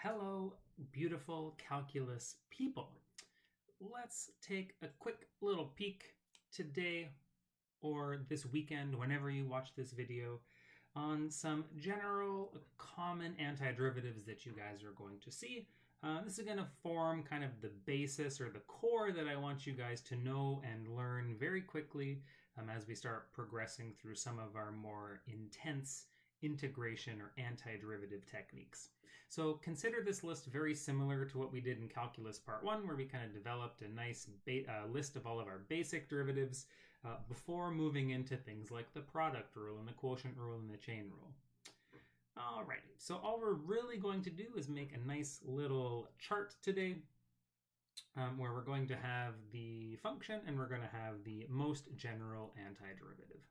Hello, beautiful calculus people. Let's take a quick little peek today or this weekend, whenever you watch this video, on some general common antiderivatives that you guys are going to see. This is going to form kind of the basis or the core that I want you guys to know and learn very quickly as we start progressing through some of our more intense integration or antiderivative techniques. So consider this list very similar to what we did in Calculus Part 1, where we kind of developed a nice list of all of our basic derivatives before moving into things like the product rule and the quotient rule and the chain rule. Alrighty, so all we're really going to do is make a nice little chart today where we're going to have the function and we're going to have the most general antiderivative.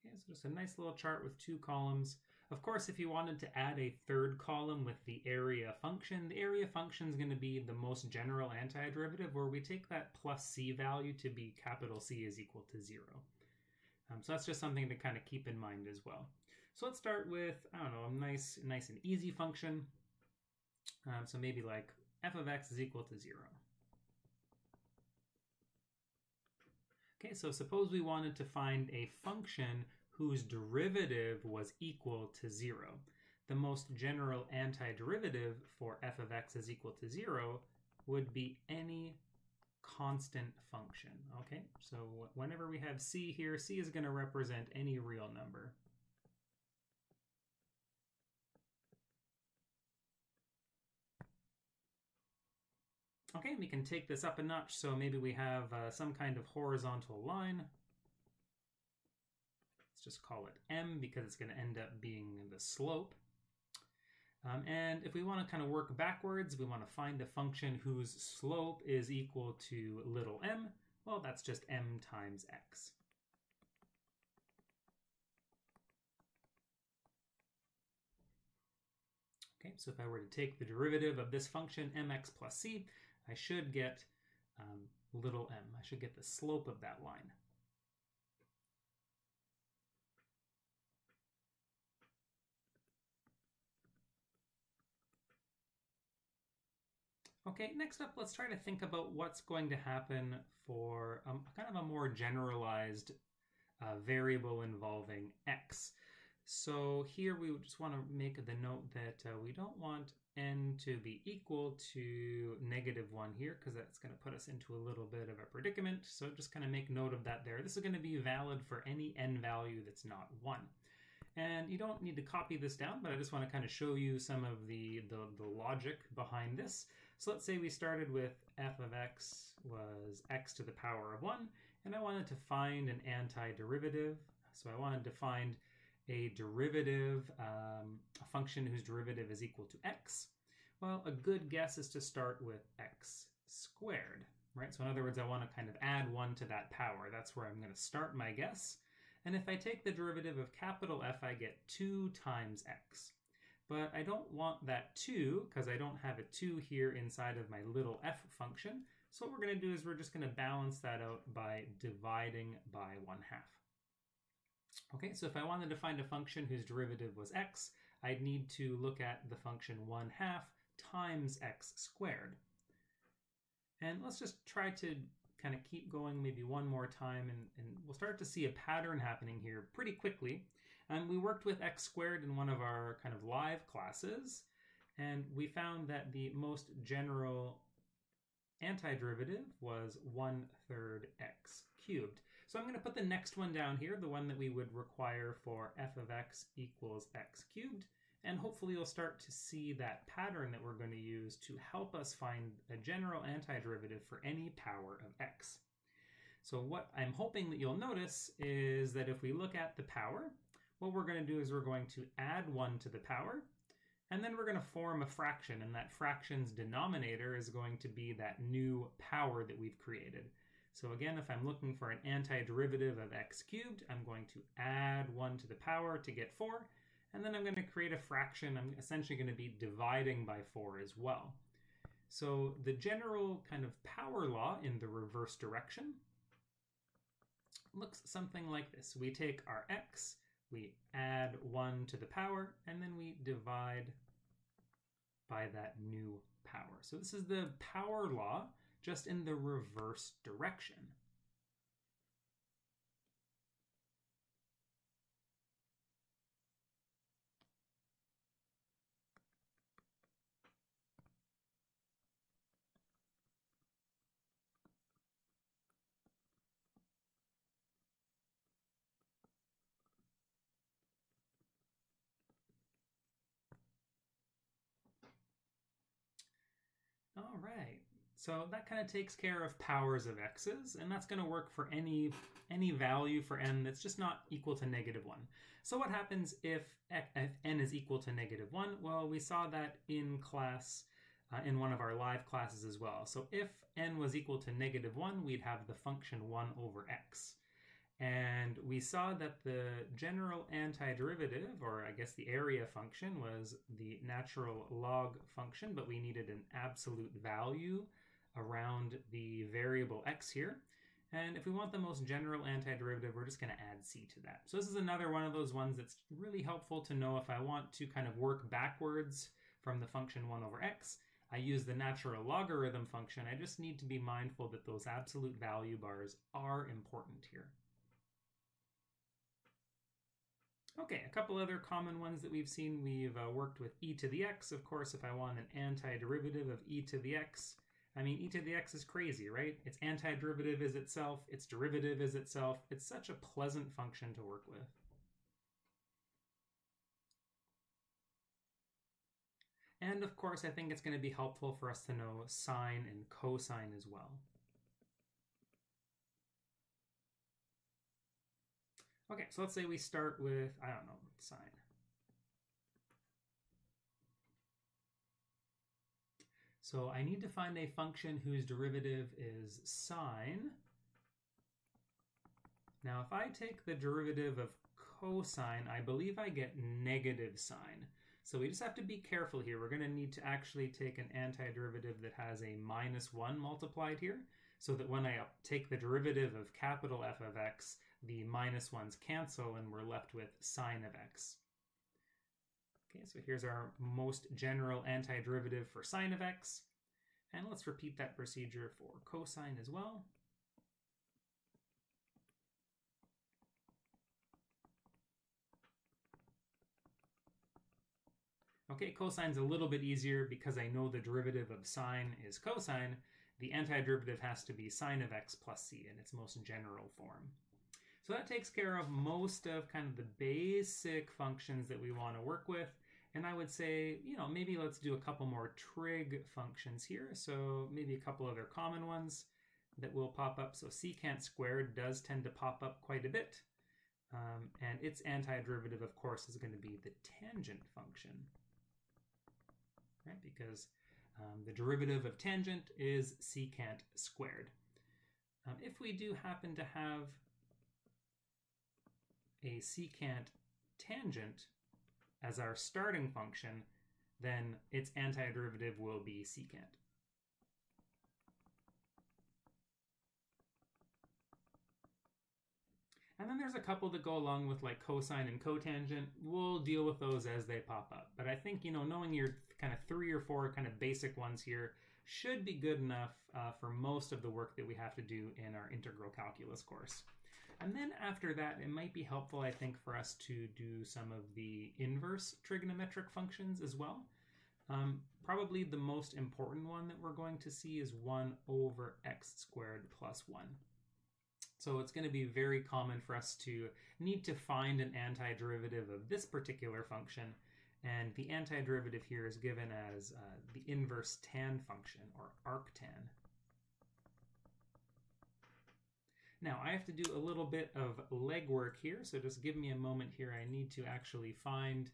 So just a nice little chart with two columns. Of course, if you wanted to add a third column with the area function, the area function is going to be the most general antiderivative, where we take that plus c value to be capital C is equal to 0. So that's just something to kind of keep in mind as well. So let's start with, I don't know, a nice and easy function. So maybe like f of x is equal to 0. Okay, so suppose we wanted to find a function whose derivative was equal to 0. The most general antiderivative for f of x is equal to 0 would be any constant function. Okay, so whenever we have c here, c is going to represent any real number. Okay, we can take this up a notch, so maybe we have some kind of horizontal line. Let's just call it m because it's going to end up being the slope. And if we want to kind of work backwards, we want to find a function whose slope is equal to little m. Well, that's just m times x. Okay, so if I were to take the derivative of this function, mx plus c, I should get little m. I should get the slope of that line. Okay, next up, let's try to think about what's going to happen for kind of a more generalized variable involving x. So here we just want to make the note that we don't want n to be equal to -1 here, because that's going to put us into a little bit of a predicament. So just kind of make note of that there. This is going to be valid for any n value that's not 1. And you don't need to copy this down, but I just want to kind of show you some of the logic behind this. So let's say we started with f of x was x to the power of 1, and I wanted to find an antiderivative. So I wanted to find a derivative, a function whose derivative is equal to x. Well, a good guess is to start with x squared, right? So in other words, I want to kind of add 1 to that power. That's where I'm going to start my guess. And if I take the derivative of capital F, I get 2 times x. But I don't want that 2, because I don't have a 2 here inside of my little f function. So what we're going to do is we're just going to balance that out by dividing by 1/2. Okay, so if I wanted to find a function whose derivative was x, I'd need to look at the function 1/2 times x squared. And let's just try to kind of keep going maybe one more time, and we'll start to see a pattern happening here pretty quickly. And we worked with x squared in one of our kind of live classes, and we found that the most general antiderivative was 1/3 x cubed. So I'm going to put the next one down here, the one that we would require for f of x equals x cubed. And hopefully you'll start to see that pattern that we're going to use to help us find a general antiderivative for any power of x. So what I'm hoping that you'll notice is that if we look at the power, what we're going to do is we're going to add 1 to the power, and then we're going to form a fraction, and that fraction's denominator is going to be that new power that we've created. So again, if I'm looking for an antiderivative of x cubed, I'm going to add 1 to the power to get 4, and then I'm going to create a fraction. I'm essentially going to be dividing by 4 as well. So the general kind of power law in the reverse direction looks something like this. We take our x, we add 1 to the power, and then we divide by that new power. So this is the power law, just in the reverse direction. All right, so that kind of takes care of powers of x's, and that's going to work for any value for n that's just not equal to -1. So what happens if n is equal to -1? Well, we saw that in class, in one of our live classes as well. So if n was equal to -1, we'd have the function 1 over x. And we saw that the general antiderivative, or I guess the area function, was the natural log function, but we needed an absolute value around the variable x here. And if we want the most general antiderivative, we're just going to add c to that. So this is another one of those ones that's really helpful to know if I want to kind of work backwards from the function 1 over x. I use the natural logarithm function. I just need to be mindful that those absolute value bars are important here. Okay, a couple other common ones that we've seen. We've worked with e to the x. Of course, if I want an antiderivative of e to the x, I mean, e to the x is crazy, right? Its antiderivative is itself, its derivative is itself. It's such a pleasant function to work with. And of course, I think it's going to be helpful for us to know sine and cosine as well. Okay, so let's say we start with, I don't know, sine. So I need to find a function whose derivative is sine. Now, if I take the derivative of cosine, I believe I get negative sine. So we just have to be careful here. We're going to need to actually take an antiderivative that has a -1 multiplied here, so that when I take the derivative of capital F of x, the -1s cancel and we're left with sine of x. Okay, so here's our most general antiderivative for sine of x. And let's repeat that procedure for cosine as well. Okay, cosine's a little bit easier because I know the derivative of sine is cosine. The antiderivative has to be sine of x plus c in its most general form. So that takes care of most of kind of the basic functions that we want to work with. And I would say, you know, maybe let's do a couple more trig functions here. So maybe a couple other common ones that will pop up. So secant squared does tend to pop up quite a bit. And its antiderivative, of course, is going to be the tangent function, right? Because the derivative of tangent is secant squared. If we do happen to have a secant tangent as our starting function, then its antiderivative will be secant. And then there's a couple that go along with like cosine and cotangent. We'll deal with those as they pop up. But I think, you know, knowing your kind of 3 or 4 kind of basic ones here should be good enough for most of the work that we have to do in our integral calculus course. And then after that, it might be helpful, I think, for us to do some of the inverse trigonometric functions as well. Probably the most important one that we're going to see is 1 over x squared plus 1. So it's going to be very common for us to need to find an antiderivative of this particular function. And the antiderivative here is given as the inverse tan function, or arctan. Now, I have to do a little bit of legwork here, so just give me a moment here. I need to actually find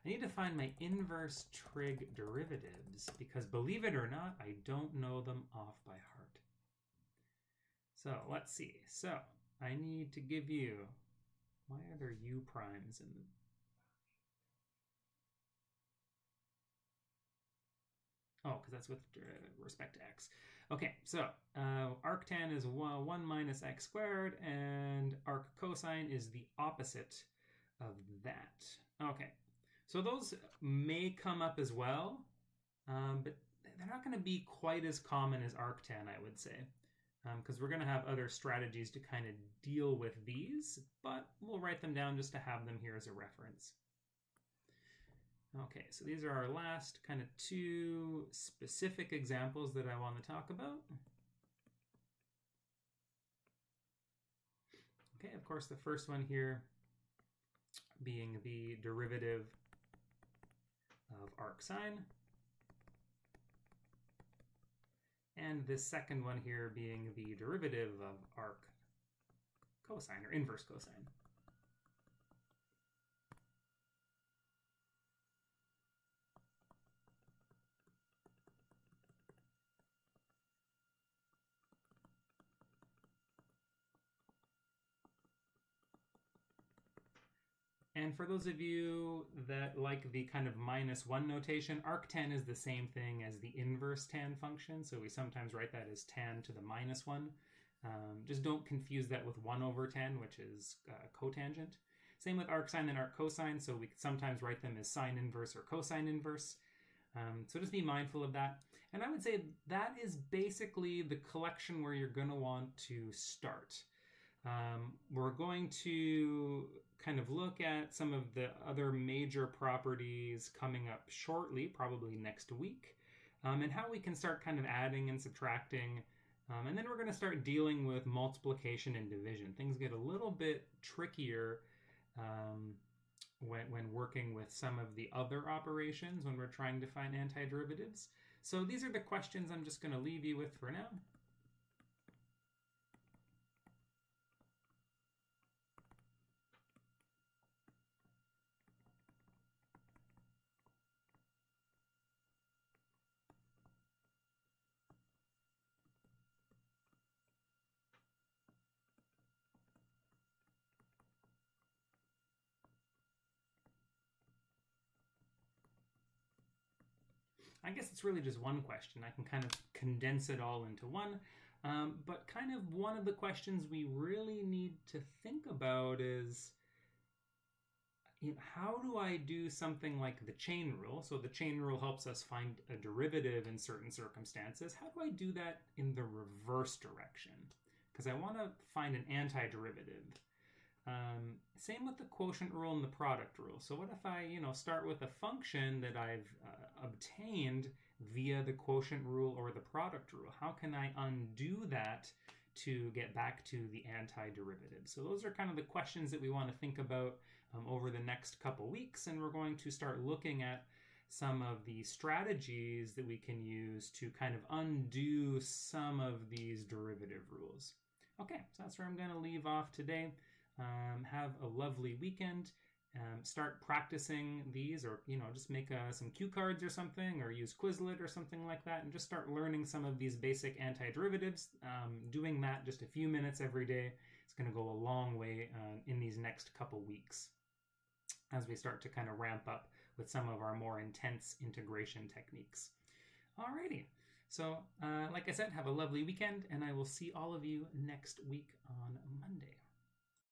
my inverse trig derivatives, because believe it or not, I don't know them off by heart. So let's see. So I need to give you, why are there u primes in the, oh, because that's with respect to x. Okay, so arctan is 1 minus x squared, and arc cosine is the opposite of that. Okay, so those may come up as well, but they're not going to be quite as common as arctan, I would say, because we're going to have other strategies to kind of deal with these, but we'll write them down just to have them here as a reference. Okay, so these are our last kind of two specific examples that I want to talk about. Okay, of course, the first one here being the derivative of arc sine, and this second one here being the derivative of arc cosine, or inverse cosine. And for those of you that like the kind of -1 notation, arctan is the same thing as the inverse tan function. So we sometimes write that as tan to the -1. Just don't confuse that with 1/tan, which is cotangent. Same with arcsine and arc cosine. So we could sometimes write them as sine inverse or cosine inverse. So just be mindful of that. And I would say that is basically the collection where you're going to want to start. We're going to kind of look at some of the other major properties coming up shortly, probably next week, and how we can start kind of adding and subtracting. And then we're going to start dealing with multiplication and division. Things get a little bit trickier when working with some of the other operations when we're trying to find antiderivatives. So these are the questions I'm just going to leave you with for now. I guess it's really just one question. I can kind of condense it all into one. But kind of one of the questions we really need to think about is, how do I do something like the chain rule? So the chain rule helps us find a derivative in certain circumstances. How do I do that in the reverse direction? Because I want to find an antiderivative. Same with the quotient rule and the product rule. So what if I, start with a function that I've obtained via the quotient rule or the product rule? How can I undo that to get back to the antiderivative? So those are kind of the questions that we want to think about over the next couple weeks, and we're going to start looking at some of the strategies that we can use to kind of undo some of these derivative rules. Okay, so that's where I'm going to leave off today. Have a lovely weekend. Start practicing these, or just make some cue cards or something, or use Quizlet or something like that, and just start learning some of these basic antiderivatives. Doing that just a few minutes every day is going to go a long way in these next couple weeks as we start to kind of ramp up with some of our more intense integration techniques. Alrighty, so like I said, have a lovely weekend, and I will see all of you next week on Monday.